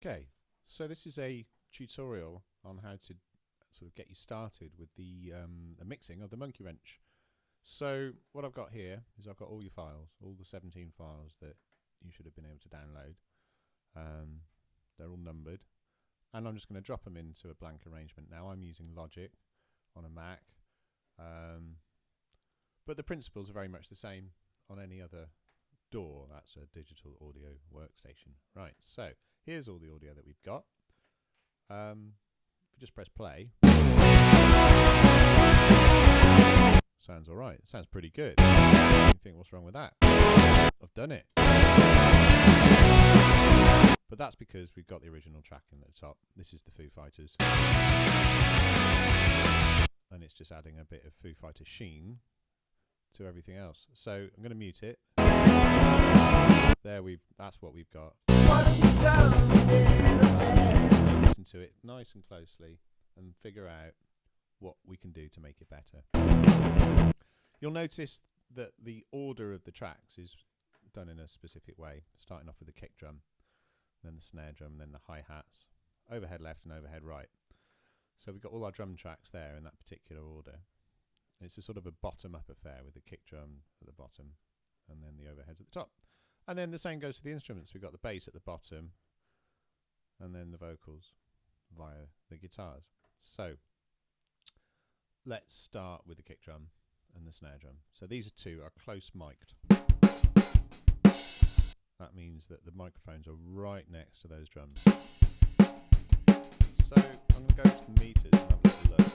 Okay, so this is a tutorial on how to sort of get you started with the mixing of the monkey wrench. So what I've got here is I've got all your files, all the 17 files that you should have been able to download. They're all numbered, and I'm just going to drop them into a blank arrangement. Now I'm using Logic on a Mac, but the principles are very much the same on any other DAW. That's a digital audio workstation. Right, so here's all the audio that we've got. If you just press play, sounds alright. Sounds pretty good. You think, what's wrong with that? I've done it. But that's because we've got the original track in the top. This is the Foo Fighters. And it's just adding a bit of Foo Fighter sheen to everything else. So I'm going to mute it. That's what we've got. Listen to it nice and closely and figure out what we can do to make it better. You'll notice that the order of the tracks is done in a specific way, starting off with the kick drum, then the snare drum, then the hi-hats, overhead left and overhead right. So we've got all our drum tracks there in that particular order. It's a sort of a bottom-up affair with the kick drum at the bottom and then the overheads at the top. And then the same goes for the instruments. We've got the bass at the bottom and then the vocals via the guitars. So let's start with the kick drum and the snare drum. So these two are close mic'd. That means that the microphones are right next to those drums. So I'm going to go to the meters and have a little look.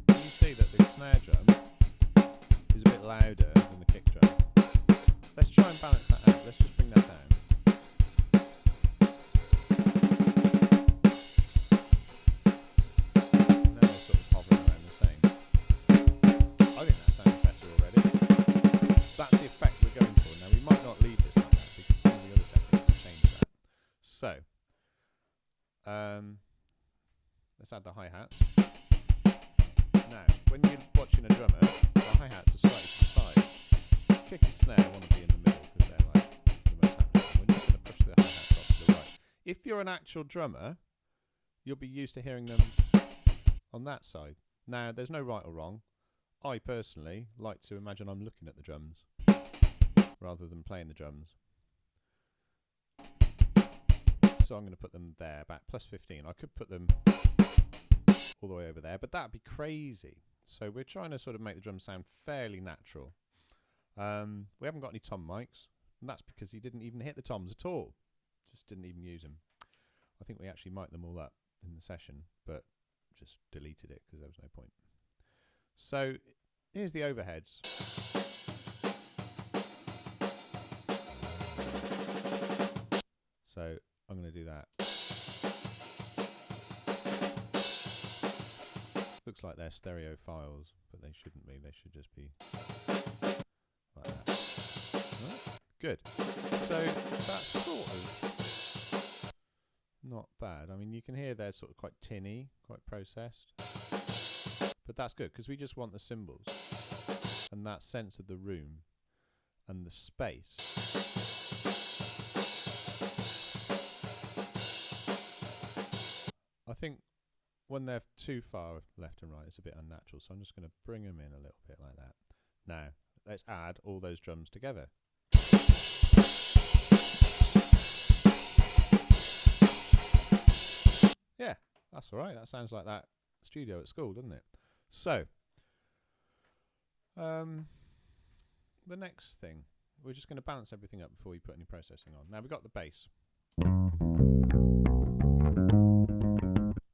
You can see that the snare drum is a bit louder than the kick drum. Let's try and balance that out. Let's just bring that down. Now they're sort of hovering around the same. I think that sounds better already. That's the effect we're going for. Now we might not leave this like that because some of the other settings will change that. So, let's add the hi-hats. Now, when you're watching a drummer, the hi-hats are slightly to the side. Kick and snare want to be in the middle because they're like the most happening. We're just going to push the hi-hats off to the right. If you're an actual drummer, you'll be used to hearing them on that side. Now, there's no right or wrong. I personally like to imagine I'm looking at the drums rather than playing the drums. So I'm going to put them there, about plus 15. I could put them all the way over there, but that'd be crazy. So we're trying to sort of make the drums sound fairly natural. We haven't got any tom mics, and that's because he didn't even hit the toms at all. Just didn't even use them. I think we actually mic'd them all up in the session, but just deleted it because there was no point. So here's the overheads. So I'm going to do that. Looks like they're stereo files, but they shouldn't be. They should just be like that. Right. Good. So that's sort of not bad. I mean, you can hear they're sort of quite tinny, quite processed. But that's good because we just want the cymbals and that sense of the room and the space. I think when they're too far left and right, it's a bit unnatural. So I'm just going to bring them in a little bit like that. Now, let's add all those drums together. Yeah, that's all right. That sounds like that studio at school, doesn't it? So, the next thing, we're just going to balance everything up before we put any processing on. Now, we've got the bass.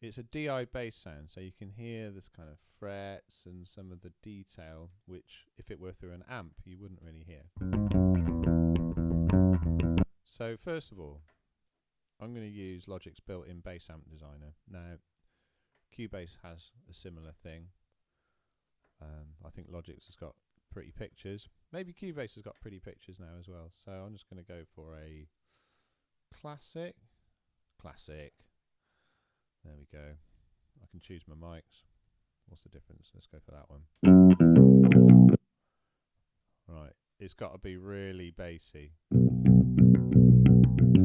It's a DI bass sound, so you can hear this kind of frets and some of the detail, which if it were through an amp, you wouldn't really hear. So first of all, I'm going to use Logic's built-in bass amp designer. Now, Cubase has a similar thing. I think Logic's has got pretty pictures. Maybe Cubase has got pretty pictures now as well. So I'm just going to go for a classic. There we go. I can choose my mics. What's the difference? Let's go for that one. Right. It's got to be really bassy.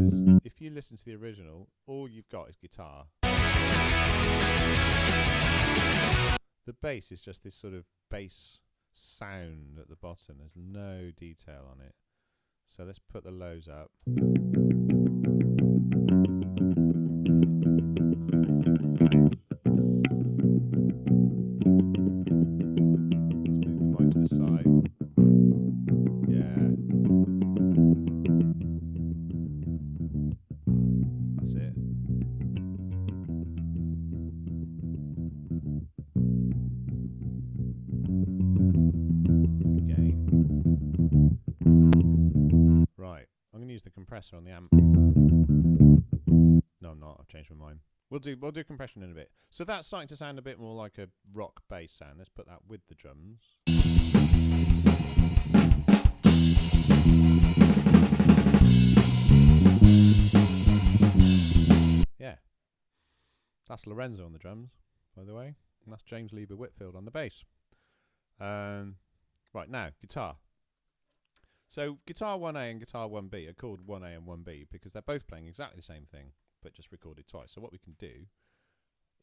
Because if if you listen to the original, all you've got is guitar. The bass is just this sort of bass sound at the bottom. There's no detail on it. So let's put the lows up. Let's move the mic to the side. Yeah. That's it. Right, I'm going to use the compressor on the amp. No, I'm not. I've changed my mind. We'll do compression in a bit. So that's starting to sound a bit more like a rock bass sound. Let's put that with the drums. Yeah, that's Lorenzo on the drums, by the way, and that's James Lieber Whitfield on the bass. Right, now guitar. So guitar 1A and guitar 1B are called 1A and 1B because they're both playing exactly the same thing, but just recorded twice. So what we can do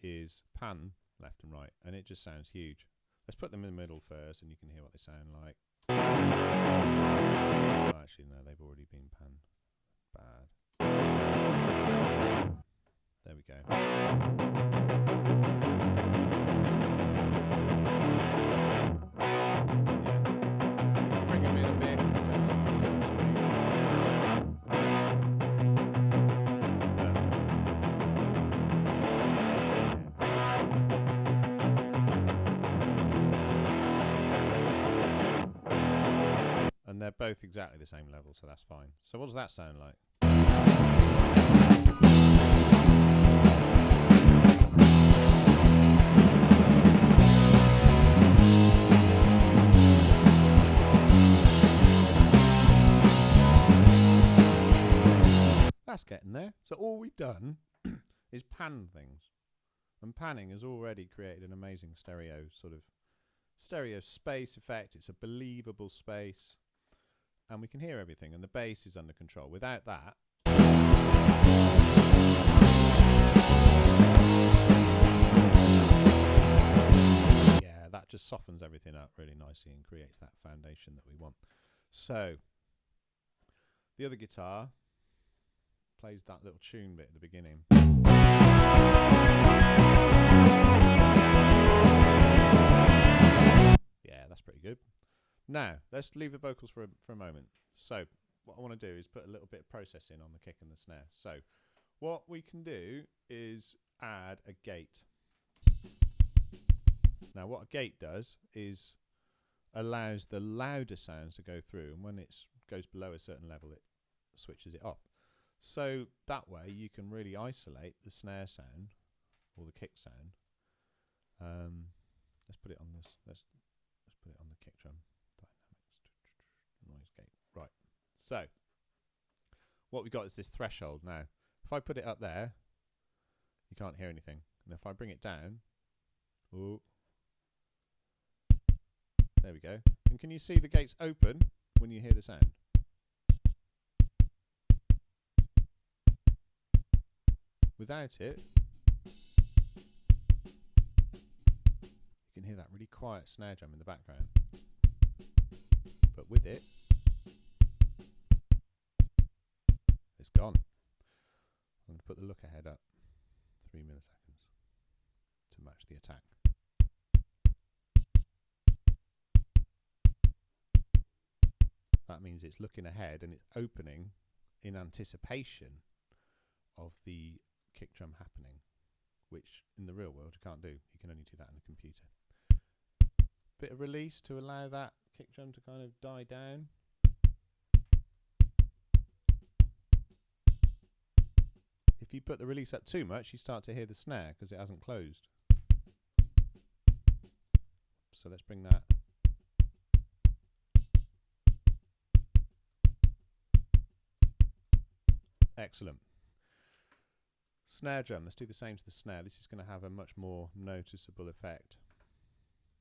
is pan left and right, and it just sounds huge. Let's put them in the middle first, and you can hear what they sound like. Oh, actually, no, they've already been panned. Bad. There we go. Bring them in a bit. And they're both exactly the same level, so that's fine. So what does that sound like? That's getting there. So all we've done is pan things. And panning has already created an amazing stereo space effect. It's a believable space. And we can hear everything, and the bass is under control. Without that, yeah, that just softens everything up really nicely and creates that foundation that we want. So the other guitar plays that little tune bit at the beginning. Yeah, that's pretty good. Now, let's leave the vocals for a moment. So, what I want to do is put a little bit of processing on the kick and the snare. So, what we can do is add a gate. Now, what a gate does is allows the louder sounds to go through, and when it goes below a certain level, it switches it off. So, that way, you can really isolate the snare sound, or the kick sound. Let's put it on this. Let's put it on the kick drum. Noise gate. Right. So what we've got is this threshold now. If I put it up there, you can't hear anything. And if I bring it down, ooh, there we go. And can you see the gates open when you hear the sound? Without it, you can hear that really quiet snare drum in the background. But with it, it's gone. I'm going to put the look ahead up 3 milliseconds to match the attack. That means it's looking ahead and it's opening in anticipation of the kick drum happening, which in the real world you can't do. You can only do that on a computer. Bit of release to allow that kick drum to kind of die down. If you put the release up too much, you start to hear the snare because it hasn't closed. So let's bring that. Excellent. Snare drum, let's do the same to the snare. This is going to have a much more noticeable effect.